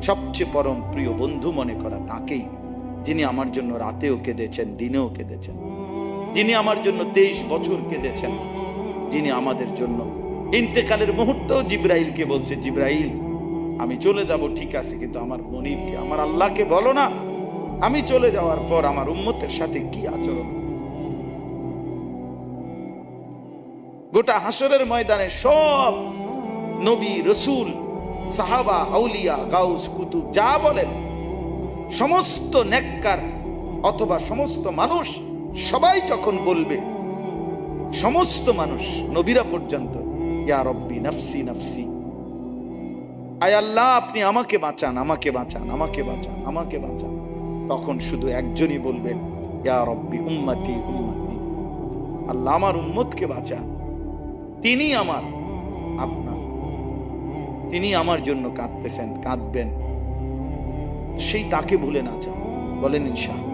সবচেয়ে পরম প্রিয় বন্ধু মনে করা তাকেই, যিনি আমার জন্য রাতেও কেঁদেছেন, দিনেও কেঁদেছেন, যিনি আমার জন্য 23 বছর কেঁদেছেন, যিনি আমাদের জন্য ইন্তেকালের মুহূর্তেও জিব্রাইলকে বলছে, জিব্রাইল আমি চলে যাব ঠিক আছে, কিন্তু আমার মনিবকে, আমার আল্লাহকে বলো না আমি চলে যাওয়ার পর আমার উম্মতের সাথে কি আচরণ। গোটা হাসরের ময়দানে সব নবী, রসুল, সাহাবা, আউলিয়া, গাউস, কুতুব যা বলেন, সমস্ত নেককার অথবা সমস্ত মানুষ সবাই যখন বলবে, সমস্ত মানুষ নবীরা পর্যন্ত, ইয়া রব্বি নাফসি নাফসি, আয় আল্লাহ আপনি আমাকে বাঁচান, আমাকে বাঁচান, আমাকে বাঁচান, আমাকে বাঁচান, তখন শুধু একজনই বলবেন, ইয়া রব্বি উম্মতি উম্মতি, আল্লাহ আমার উম্মতকে বাঁচান। তিনি আমার, আপনার, তিনি আমার জন্য কাঁদতেছেন, কাঁদবেন, সেই তাকে ভুলে না যান। বলেন ইনশাআল্লাহ।